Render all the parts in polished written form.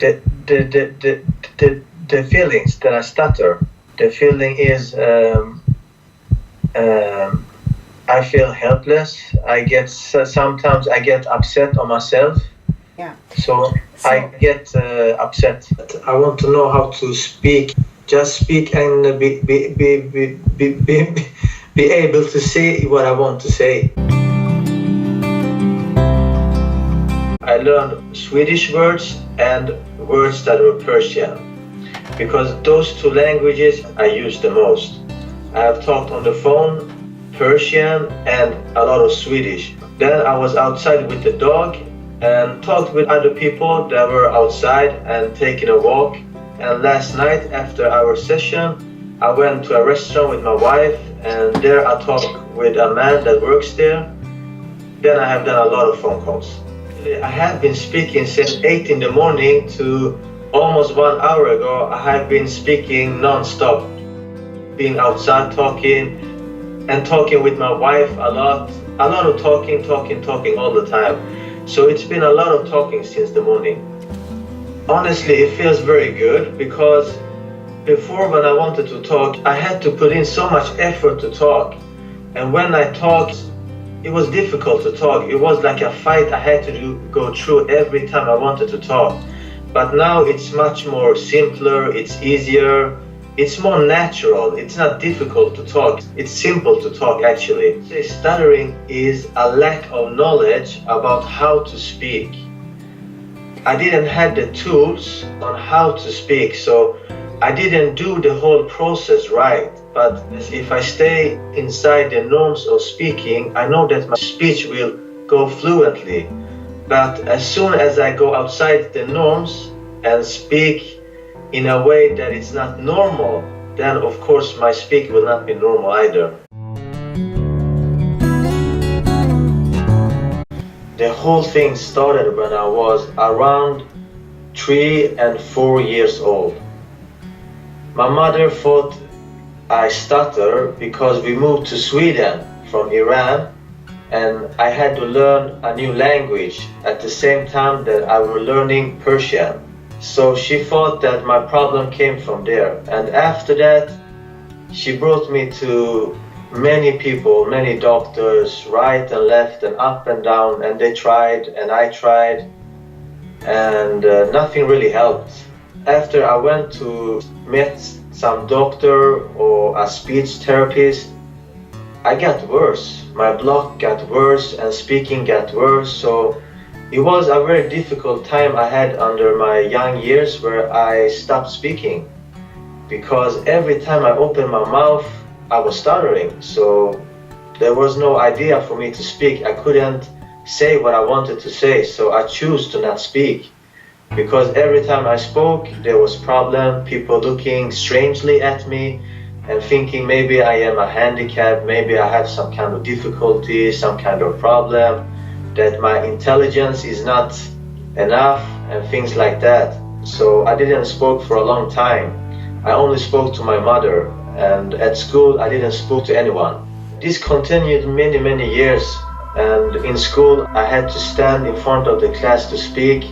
The feelings that I stutter, the feeling is I feel helpless. Sometimes I get upset on myself. Yeah. So I get upset. I want to know how to speak. Just speak and be able to say what I want to say. I learned Swedish words and words that were Persian, because those two languages I use the most. I have talked on the phone Persian and a lot of Swedish. Then I was outside with the dog and talked with other people that were outside and taking a walk. And last night after our session, I went to a restaurant with my wife, and there I talked with a man that works there. Then I have done a lot of phone calls. I have been speaking since 8 in the morning to almost 1 hour ago. I have been speaking non-stop, being outside talking and talking with my wife a lot of talking all the time. So it's been a lot of talking since the morning. Honestly, it feels very good, because before, when I wanted to talk, I had to put in so much effort to talk. And when I talked, it was difficult to talk. It was like a fight I had to go through every time I wanted to talk. But now it's much more simpler, it's easier, it's more natural, it's not difficult to talk. It's simple to talk, actually. Stuttering is a lack of knowledge about how to speak. I didn't have the tools on how to speak, so I didn't do the whole process right. But if I stay inside the norms of speaking, I know that my speech will go fluently. But as soon as I go outside the norms and speak in a way that it's not normal, then of course my speak will not be normal either. The whole thing started when I was around 3 and 4 years old. My mother thought I stutter because we moved to Sweden from Iran, and I had to learn a new language at the same time that I was learning Persian. So she thought that my problem came from there. And after that, she brought me to many people, many doctors, right and left and up and down, and they tried and I tried, and nothing really helped. After I went to meet some doctor or a speech therapist, I got worse. My block got worse and speaking got worse. So it was a very difficult time I had under my young years, where I stopped speaking, because every time I opened my mouth, I was stuttering. So there was no idea for me to speak. I couldn't say what I wanted to say, so I chose to not speak. Because every time I spoke, there was problem, people looking strangely at me and thinking maybe I am a handicap, maybe I have some kind of difficulty, some kind of problem, that my intelligence is not enough and things like that. So I didn't speak for a long time. I only spoke to my mother, and at school I didn't speak to anyone. This continued many years, and in school I had to stand in front of the class to speak,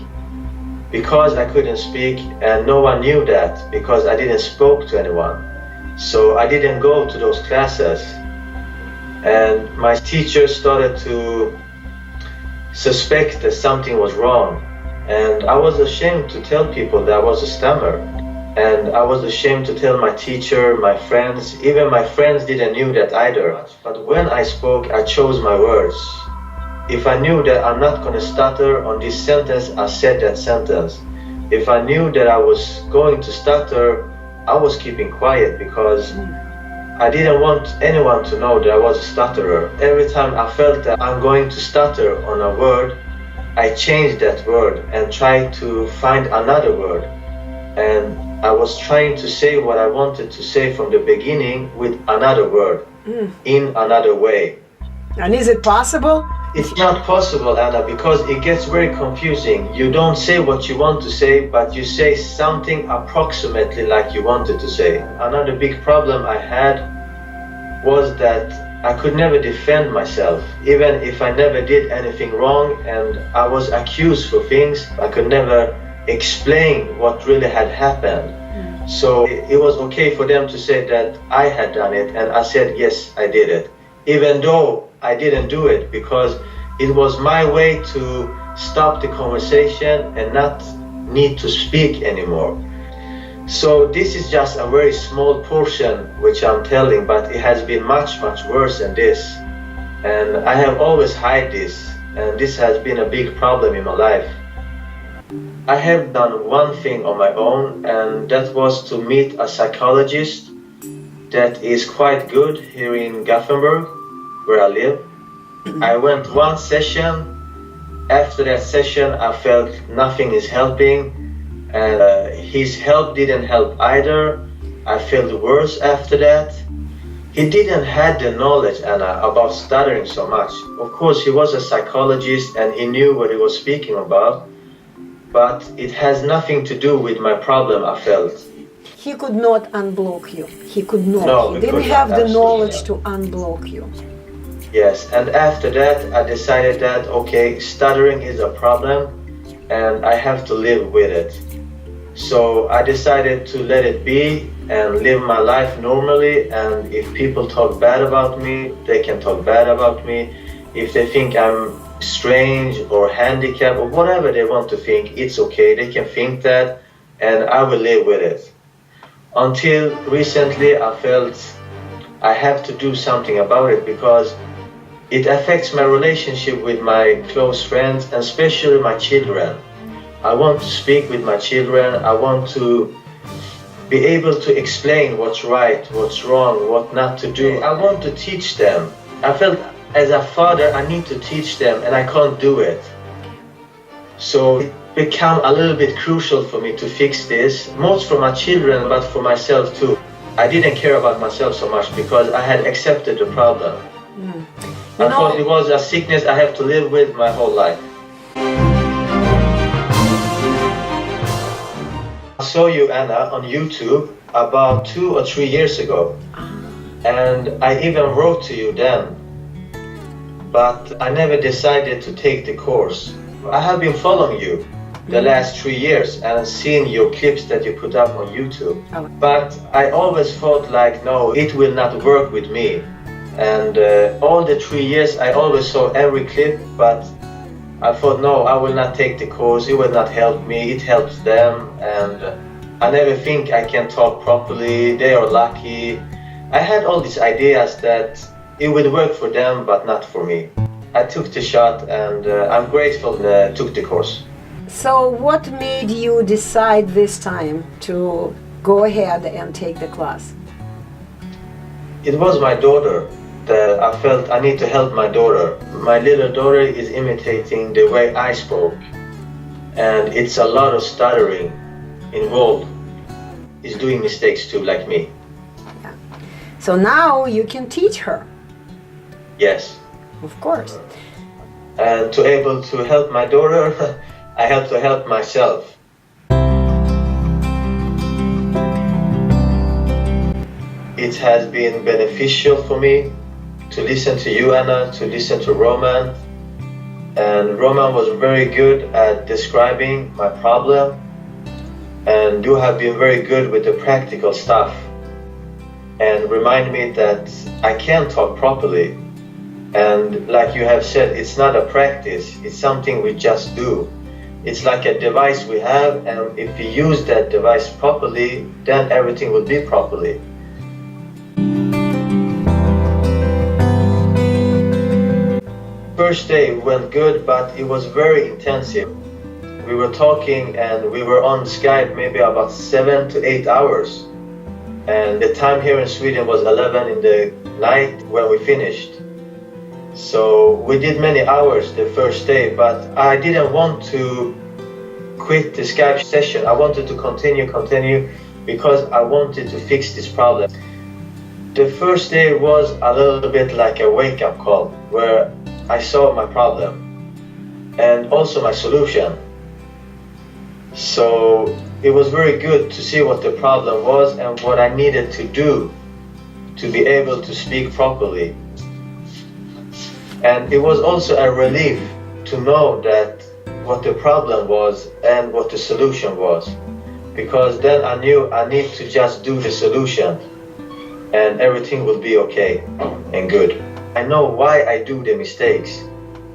because I couldn't speak, and no one knew that because I didn't speak to anyone. So I didn't go to those classes, and my teacher started to suspect that something was wrong, and I was ashamed to tell people that I was a stammerer, and I was ashamed to tell my teacher, my friends. Even my friends didn't knew that either. But when I spoke, I chose my words. If I knew that I'm not going to stutter on this sentence, I said that sentence. If I knew that I was going to stutter, I was keeping quiet, because I didn't want anyone to know that I was a stutterer. Every time I felt that I'm going to stutter on a word, I changed that word and tried to find another word. And I was trying to say what I wanted to say from the beginning with another word, in another way. And is it possible? It's not possible, Anna, because it gets very confusing. You don't say what you want to say, but you say something approximately like you wanted to say. Another big problem I had was that I could never defend myself. Even if I never did anything wrong and I was accused for things, I could never explain what really had happened. So it was okay for them to say that I had done it, and I said yes, I did it, even though I didn't do it, because it was my way to stop the conversation and not need to speak anymore. So this is just a very small portion which I'm telling, but it has been much worse than this, and I have always hid this, and this has been a big problem in my life. I have done one thing on my own, and that was to meet a psychologist that is quite good here in Gothenburg, where I live. I went one session. After that session, I felt nothing is helping, and his help didn't help either. I felt worse after that. He didn't have the knowledge, Anna, about stuttering so much. Of course, he was a psychologist and he knew what he was speaking about, but it has nothing to do with my problem, I felt. He could not unblock you. He could not. No, he didn't have the knowledge to unblock you. Yes, and after that I decided that, okay, stuttering is a problem and I have to live with it. So I decided to let it be and live my life normally, and if people talk bad about me, they can talk bad about me. If they think I'm strange or handicapped or whatever they want to think, it's okay, they can think that, and I will live with it. Until recently I felt I have to do something about it, because it affects my relationship with my close friends, and especially my children. I want to speak with my children. I want to be able to explain what's right, what's wrong, what not to do. I want to teach them. I felt as a father I need to teach them, and I can't do it. So it became a little bit crucial for me to fix this, most for my children, but for myself too. I didn't care about myself so much because I had accepted the problem. I thought it was a sickness I have to live with my whole life. I saw you, Anna, on YouTube about 2 or 3 years ago, and I even wrote to you then, but I never decided to take the course. I have been following you the last 3 years and seen your clips that you put up on YouTube, but I always thought like, no, it will not work with me. And all the 3 years I always saw every clip, but I thought, no, I will not take the course, it will not help me, it helps them, and I never think I can talk properly, they are lucky. I had all these ideas that it would work for them, but not for me. I took the shot, and I'm grateful that I took the course. So what made you decide this time to go ahead and take the class? It was my daughter. I felt I need to help my daughter. My little daughter is imitating the way I spoke, and it's a lot of stuttering involved. Is doing mistakes too, like me. Yeah. So now you can teach her. Yes. Of course. And to able to help my daughter, I have to help myself. It has been beneficial for me to listen to you, Anna, to listen to Roman. And Roman was very good at describing my problem. And you have been very good with the practical stuff. And remind me that I can talk properly. And like you have said, it's not a practice, it's something we just do. It's like a device we have, and if we use that device properly, then everything will be properly. First day went good, but it was very intensive. We were talking and we were on Skype maybe about 7 to 8 hours. And the time here in Sweden was 11 in the night when we finished. So we did many hours the first day, but I didn't want to quit the Skype session. I wanted to continue because I wanted to fix this problem. The first day was a little bit like a wake-up call where I saw my problem and also my solution. So it was very good to see what the problem was and what I needed to do to be able to speak properly. And it was also a relief to know that what the problem was and what the solution was. Because then I knew I need to just do the solution and everything will be okay and good. I know why I do the mistakes.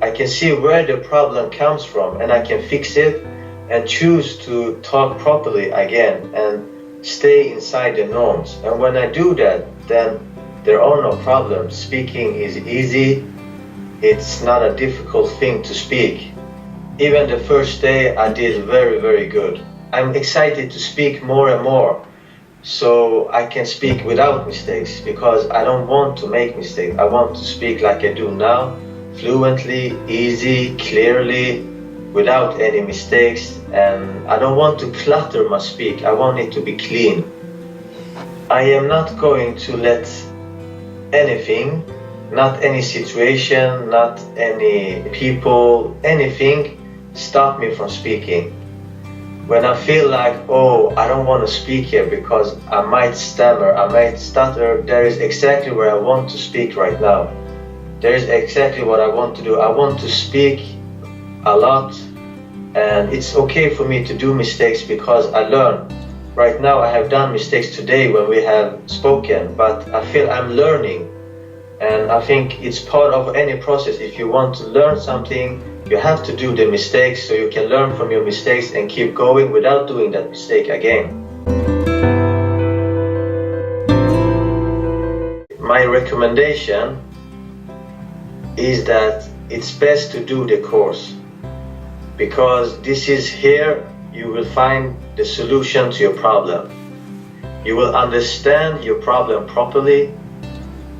I can see where the problem comes from and I can fix it and choose to talk properly again and stay inside the norms. And when I do that, then there are no problems. Speaking is easy. It's not a difficult thing to speak. Even the first day I did very, very good. I'm excited to speak more and more so I can speak without mistakes because I don't want to make mistakes. I want to speak like I do now, fluently, easy, clearly, without any mistakes, and I don't want to clutter my speak. I want it to be clean. I am not going to let anything, not any situation, not any people, anything stop me from speaking. When I feel like, oh, I don't want to speak here because I might stammer, I might stutter, there is exactly where I want to speak right now. There is exactly what I want to do. I want to speak a lot, and it's okay for me to do mistakes because I learn. Right now I have done mistakes today when we have spoken, but I feel I'm learning, and I think it's part of any process. If you want to learn something, you have to do the mistakes so you can learn from your mistakes and keep going without doing that mistake again. My recommendation is that it's best to do the course, because this is here you will find the solution to your problem. You will understand your problem properly,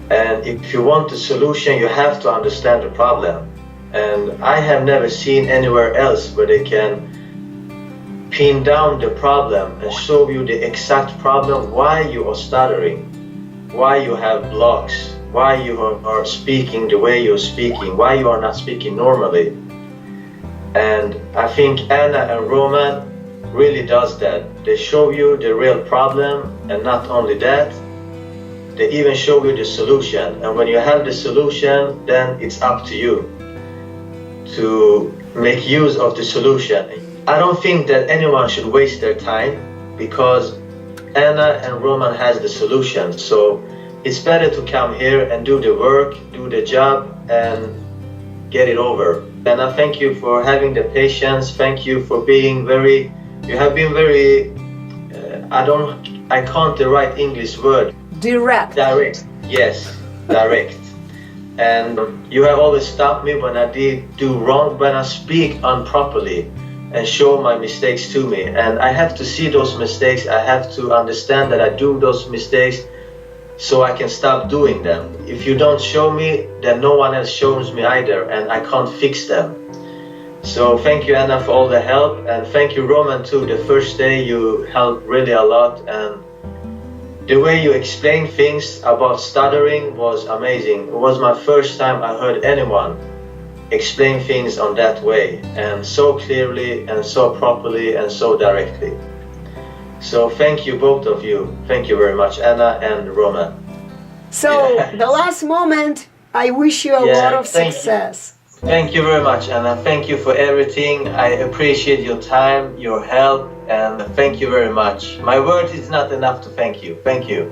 and if you want the solution you have to understand the problem. And I have never seen anywhere else where they can pin down the problem and show you the exact problem, why you are stuttering, why you have blocks, why you are speaking the way you're speaking, why you are not speaking normally. And I think Anna and Roman really does that. They show you the real problem, and not only that, they even show you the solution. And when you have the solution, then it's up to you to make use of the solution. I don't think that anyone should waste their time because Anna and Roman has the solution. So it's better to come here and do the work, do the job, and get it over. And I thank you for having the patience. Thank you for being very, you have been very, I can't the right English word. Direct. Direct, yes, direct. And you have always stopped me when I did do wrong, when I speak improperly, and show my mistakes to me. And I have to see those mistakes. I have to understand that I do those mistakes so I can stop doing them. If you don't show me, then no one else shows me either, and I can't fix them. So thank you, Anna, for all the help, and thank you, Roman, too. The first day you helped really a lot, and the way you explained things about stuttering was amazing. It was my first time I heard anyone explain things on that way, and so clearly and so properly and so directly. So thank you, both of you. Thank you very much, Anna and Roman. So the last moment, I wish you a lot of success. Thank you very much, Anna. Thank you for everything. I appreciate your time, your help, and thank you very much. My word is not enough to thank you. Thank you.